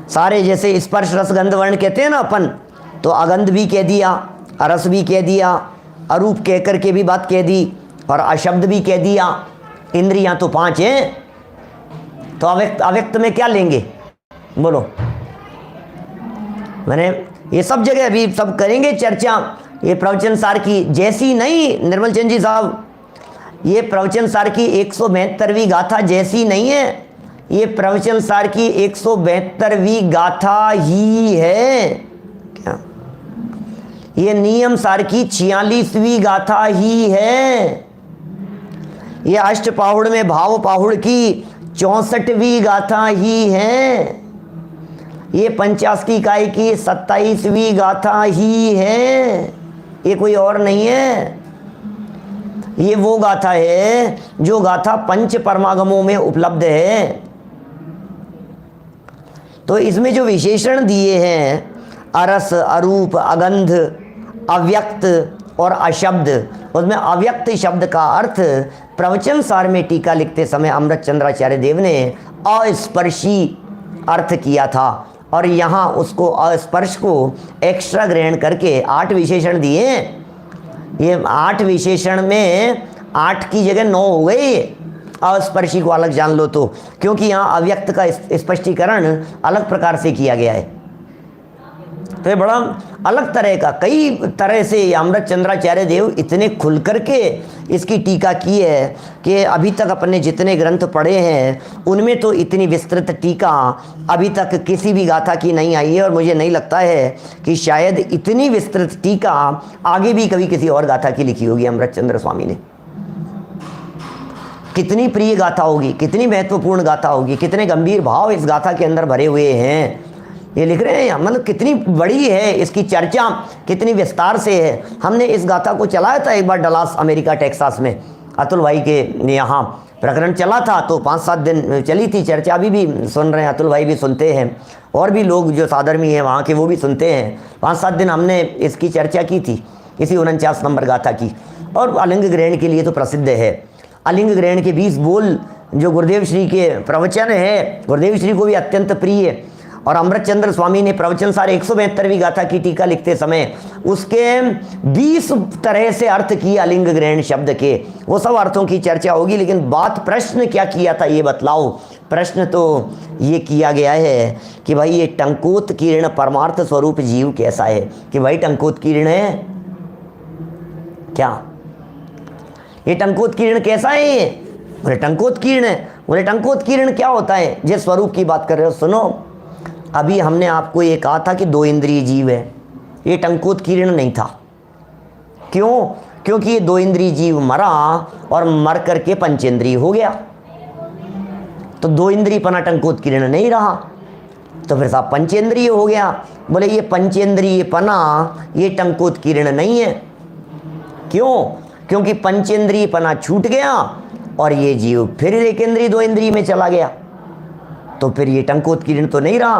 सारे जैसे स्पर्श रस गंध वर्ण कहते हैं ना अपन, तो अगंध भी कह दिया, अरस भी कह दिया, अरूप कह कर के भी बात कह दी और अशब्द भी कह दिया। इंद्रियां तो 5 हैं, तो अव्यक्त अव्यक्त में क्या लेंगे बोलो? मैंने ये सब जगह अभी सब करेंगे चर्चा। ये प्रवचन सार की जैसी नहीं, निर्मल चंद जी साहब, ये प्रवचन सार की 172वीं गाथा जैसी नहीं है, ये प्रवचन सार की 172वीं गाथा ही है। क्या? ये नियम सार की 46वीं गाथा ही है। ये अष्टपाहुड़ में भाव पाहुड़ की 64वीं गाथा ही है। ये पंचाशती इकाई की 27वीं गाथा ही है, ये कोई और नहीं है। ये वो गाथा है जो गाथा पंच परमागमों में उपलब्ध है। तो इसमें जो विशेषण दिए हैं अरस, अरूप, अगंध, अव्यक्त और अशब्द, उसमें अव्यक्त शब्द का अर्थ प्रवचन सार में टीका लिखते समय अमृतचंद्राचार्य देव ने अस्पर्शी अर्थ किया था, और यहाँ उसको अस्पर्श को एक्स्ट्रा ग्रहण करके 8 विशेषण दिए हैं। ये 8 विशेषण में 8 की जगह 9 हो गए। अस्पर्शी को अलग जान लो तो, क्योंकि यहाँ अव्यक्त का स्पष्टीकरण अलग प्रकार से किया गया है। तो ये बड़ा अलग तरह का, कई तरह से अमृतचंद्राचार्य देव इतने खुल करके इसकी टीका की है कि अभी तक अपने जितने ग्रंथ पढ़े हैं उनमें तो इतनी विस्तृत टीका अभी तक किसी भी गाथा की नहीं आई है, और मुझे नहीं लगता है कि शायद इतनी विस्तृत टीका आगे भी कभी किसी और गाथा की लिखी होगी अमृतचंद्र स्वामी ने। कितनी प्रिय गाथा होगी, कितनी महत्वपूर्ण गाथा होगी, कितने गंभीर भाव इस गाथा के अंदर भरे हुए हैं, ये लिख रहे हैं। मतलब कितनी बड़ी है, इसकी चर्चा कितनी विस्तार से है। हमने इस गाथा को चलाया था एक बार डलास अमेरिका टेक्सास में, अतुल भाई के यहाँ प्रकरण चला था, तो 5-7 दिन चली थी चर्चा। अभी भी सुन रहे हैं, अतुल भाई भी सुनते हैं, और भी लोग जो साधर्मी हैं वहाँ के वो भी सुनते हैं। 5-7 दिन हमने इसकी चर्चा की थी, इसी 49 नंबर गाथा की। और अलिंग ग्रहण के लिए तो प्रसिद्ध है। अलिंग ग्रहण के 20 बोल जो गुरुदेव श्री के प्रवचन है, गुरुदेव श्री को भी अत्यंत प्रिय है। और अमृतचंद्र स्वामी ने प्रवचन सार 172वीं गाथा की टीका लिखते समय उसके 20 तरह से अर्थ किए अलिंग ग्रहण शब्द के। वो सब अर्थों की चर्चा होगी, लेकिन बात प्रश्न क्या किया था ये बतलाओ। प्रश्न तो ये किया गया है कि भाई ये टंकोत किरण परमार्थ स्वरूप जीव कैसा है, कि भाई टंकोत किरण है क्या, ये टंकोत किरण कैसा है। ये बोले टंकोत किरण है। बोले टंकोत किरण क्या होता है, जिस स्वरूप की बात कर रहे हो सुनो। अभी हमने आपको ये कहा था कि 2 इंद्रिय जीव है, ये टंकोत किरण नहीं था। क्यों? क्योंकि ये 2 इंद्रिय जीव मरा और मर करके पंचेंद्रिय हो गया, तो 2 इंद्रिय पना टंकोत किरण नहीं रहा, तो फिर साहब पंचेंद्रिय हो गया। बोले ये पंचेंद्रिय पना ये टंकोत किरण नहीं है। क्यों? क्योंकि पंचेंद्रिय पना छूट गया और ये जीव फिर 1 इंद्रिय 2 इंद्रिय में चला गया, तो फिर ये टंकोत किरण तो नहीं रहा।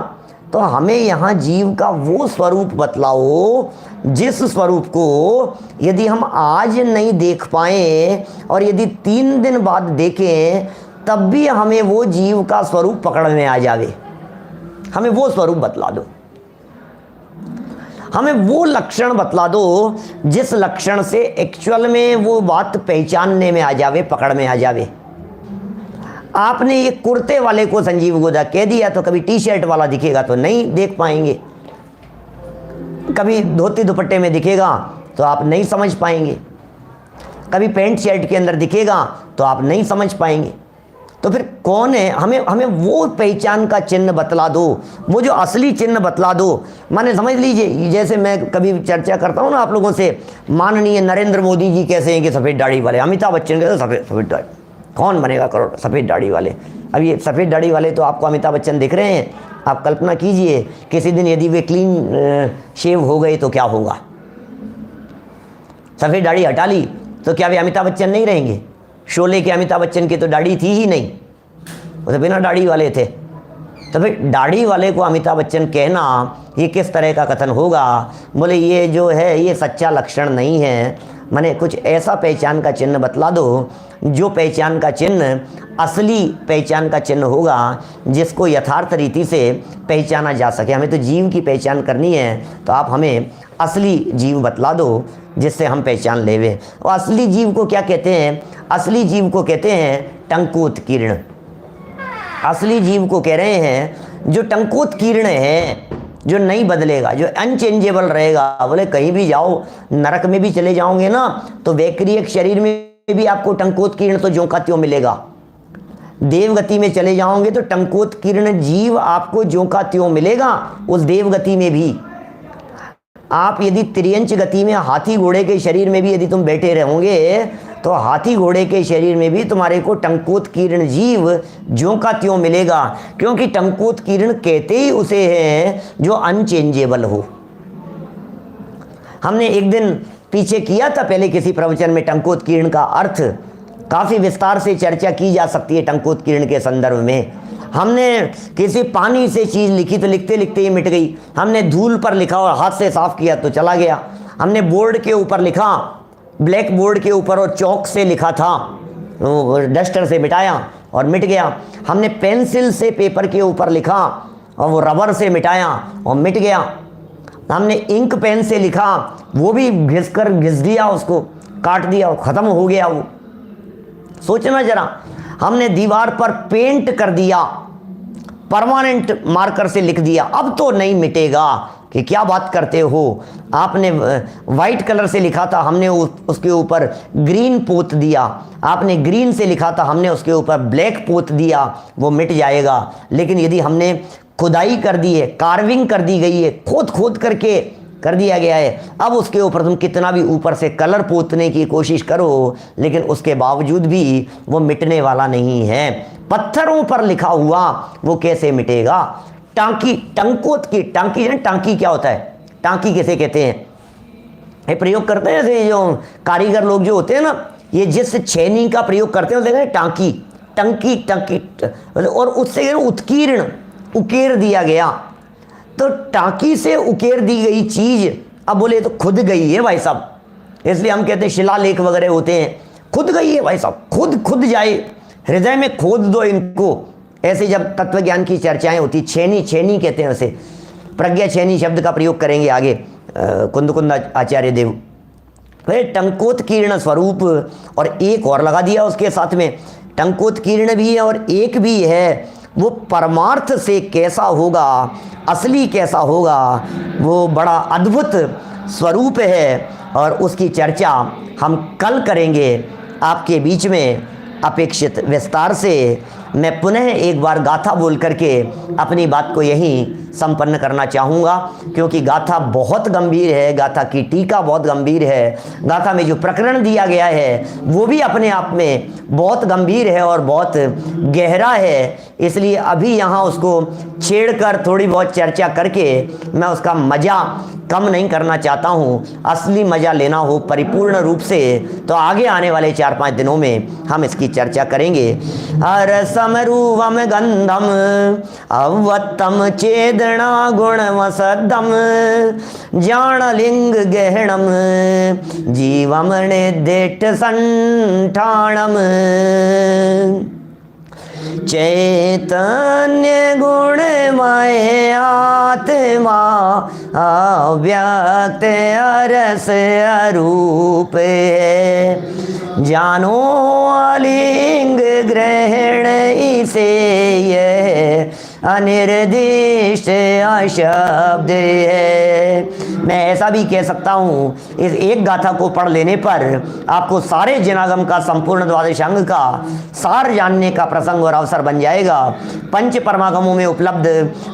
तो हमें यहाँ जीव का वो स्वरूप बतलाओ जिस स्वरूप को यदि हम आज नहीं देख पाए और यदि 3 दिन बाद देखें तब भी हमें वो जीव का स्वरूप पकड़ में आ जावे। हमें वो स्वरूप बतला दो, हमें वो लक्षण बतला दो जिस लक्षण से एक्चुअल में वो बात पहचानने में आ जावे, पकड़ में आ जावे। आपने ये कुर्ते वाले को संजीव गोदा कह दिया तो कभी टी शर्ट वाला दिखेगा तो नहीं देख पाएंगे, कभी धोती दुपट्टे में दिखेगा तो आप नहीं समझ पाएंगे, कभी पैंट शर्ट के अंदर दिखेगा तो आप नहीं समझ पाएंगे। तो फिर कौन है? हमें वो पहचान का चिन्ह बतला दो, वो जो असली चिन्ह बतला दो। माने समझ लीजिए, जैसे मैं कभी चर्चा करता हूँ ना आप लोगों से, माननीय नरेंद्र मोदी जी कैसे हैं कि सफ़ेद दाढ़ी वाले, अमिताभ बच्चन कैसे सफ़ेद दाढ़ी, कौन बनेगा करोड़ सफ़ेद दाढ़ी वाले। अब ये सफ़ेद दाढ़ी वाले तो आपको अमिताभ बच्चन दिख रहे हैं। आप कल्पना कीजिए किसी दिन यदि वे क्लीन शेव हो गए तो क्या होगा। सफ़ेद दाढ़ी हटा ली तो क्या वे अमिताभ बच्चन नहीं रहेंगे? शोले के अमिताभ बच्चन की तो दाढ़ी थी ही नहीं, वो तो बिना दाढ़ी वाले थे। तो फिर दाढ़ी वाले को अमिताभ बच्चन कहना ये किस तरह का कथन होगा? बोले ये जो है ये सच्चा लक्षण नहीं है। माने कुछ ऐसा पहचान का चिन्ह बतला दो जो पहचान का चिन्ह असली पहचान का चिन्ह होगा, जिसको यथार्थ रीति से पहचाना जा सके। हमें तो जीव की पहचान करनी है, तो आप हमें असली जीव बतला दो जिससे हम पहचान लेवे। और असली जीव को क्या कहते हैं? असली जीव को कहते हैं टंकोत किरण। असली जीव को कह रहे हैं जो टंकोत किरण है, जो नहीं बदलेगा, जो अनचेंजेबल रहेगा। बोले कहीं भी जाओ, नरक में भी चले जाओगे ना तो वैक्रियक शरीर में भी आपको टंकोत किरण तो ज्यों का त्यों मिलेगा। देवगति में चले जाओगे तो टंकोत किरण जीव आपको ज्यों का त्यों मिलेगा। उस देवगति में भी आप यदि त्रियंच गति में हाथी घोड़े के शरीर में भी यदि तुम बैठे रहोगे तो हाथी घोड़े के शरीर में भी तुम्हारे को टंकोत किरण जीव ज्यों का त्यों मिलेगा, क्योंकि टंकोत किरण कहते ही उसे हैं जो अनचेंजेबल हो। हमने एक दिन पीछे किया था पहले किसी प्रवचन में टंकोत किरण का अर्थ, काफ़ी विस्तार से चर्चा की जा सकती है टंकोत किरण के संदर्भ में। हमने किसी पानी से चीज़ लिखी तो लिखते लिखते ही मिट गई। हमने धूल पर लिखा और हाथ से साफ किया तो चला गया। हमने बोर्ड के ऊपर लिखा, ब्लैक बोर्ड के ऊपर, और चौक से लिखा था, वो डस्टर से मिटाया और मिट गया। हमने पेंसिल से पेपर के ऊपर लिखा और वो रबर से मिटाया और मिट गया। हमने इंक पेन से लिखा, वो भी घिस दिया, उसको काट दिया और ख़त्म हो गया वो। सोचना जरा, हमने दीवार पर पेंट कर दिया, परमानेंट मार्कर से लिख दिया, अब तो नहीं मिटेगा। कि क्या बात करते हो, आपने वाइट कलर से लिखा था, हमने उसके ऊपर ग्रीन पोत दिया। आपने ग्रीन से लिखा था, हमने उसके ऊपर ब्लैक पोत दिया, वो मिट जाएगा। लेकिन यदि हमने खुदाई कर दी है, कार्विंग कर दी गई है, खोद करके कर दिया गया है, अब उसके ऊपर तुम कितना भी ऊपर से कलर पोतने की कोशिश करो, लेकिन उसके बावजूद भी वो मिटने वाला नहीं है। पत्थरों पर लिखा हुआ वो कैसे मिटेगा। टांकी, टंकोत की टांकी है। टांकी क्या होता है, टांकी किसे कहते हैं, ये प्रयोग करते हैं जैसे जो कारीगर लोग जो होते हैं ना, ये जिस छेनी का प्रयोग करते हैं देखते हैं, टांकी, टंकी, टंकी, और उससे उत्कीर्ण, उकेर दिया गया। तो टांकी से उकेर दी गई चीज अब बोले तो खुद गई है भाई साहब, इसलिए हम कहते हैं शिलालेख वगैरह होते हैं, खुद गई है भाई साहब, खुद जाए, हृदय में खोद दो इनको। ऐसे जब तत्व ज्ञान की चर्चाएं होती, छेनी कहते हैं उसे, प्रज्ञा छेनी शब्द का प्रयोग करेंगे आगे कुंद आचार्य देव। फिर टंकोत्कीर्ण स्वरूप, और एक और लगा दिया उसके साथ में, टंकोत्कीर्ण भी है और एक भी है। वो परमार्थ से कैसा होगा, असली कैसा होगा, वो बड़ा अद्भुत स्वरूप है और उसकी चर्चा हम कल करेंगे आपके बीच में अपेक्षित विस्तार से। मैं पुनः एक बार गाथा बोल करके अपनी बात को यहीं संपन्न करना चाहूँगा, क्योंकि गाथा बहुत गंभीर है, गाथा की टीका बहुत गंभीर है, गाथा में जो प्रकरण दिया गया है वो भी अपने आप में बहुत गंभीर है और बहुत गहरा है। इसलिए अभी यहाँ उसको छेड़कर थोड़ी बहुत चर्चा करके मैं उसका मज़ा कम नहीं करना चाहता हूँ। असली मज़ा लेना हो परिपूर्ण रूप से तो आगे आने वाले 4-5 दिनों में हम इसकी चर्चा करेंगे। रसम रूपम गंधम अवत्तम चेदना गुणवसदम जाणलिंग गहणम जीवम निर्दिष्ट संठाणम चैतन्य गुणमय आत्मा अव्यक्त अरस अरूप है, जानो अलिंग ग्रहण इसे यह अनिर्दिष्ट अशब्द है। मैं ऐसा भी कह सकता हूँ, इस एक गाथा को पढ़ लेने पर आपको सारे जिनागम का संपूर्ण द्वादशांग का सार जानने का प्रसंग और अवसर बन जाएगा। पंच परमागमों में उपलब्ध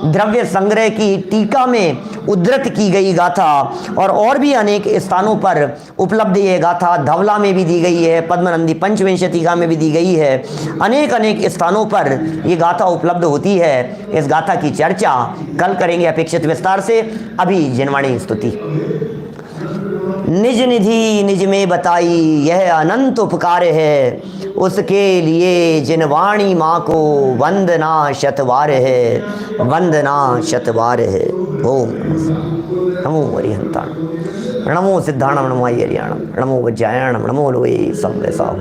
द्रव्य संग्रह की टीका में उद्धृत की गई गाथा और भी अनेक स्थानों पर उपलब्ध ये गाथा धवला में भी दी गई है, पद्मनंदी पंचविंशतिका में भी दी गई है, अनेक स्थानों पर ये गाथा उपलब्ध होती है। इस गाथा की चर्चा कल करेंगे अपेक्षित विस्तार से। अभी जिनवाणी स्तुति। निज निधि निज में बताई यह अनंत उपकार है, उसके लिए जिनवाणी माँ को वंदना शतवार है, वंदना शतवार है। ओम नमो हरिहंताणम, नमो सिद्धाणम, नमो हरियाणम, नमो वज्रायणम, नमो लोये संवेसाम।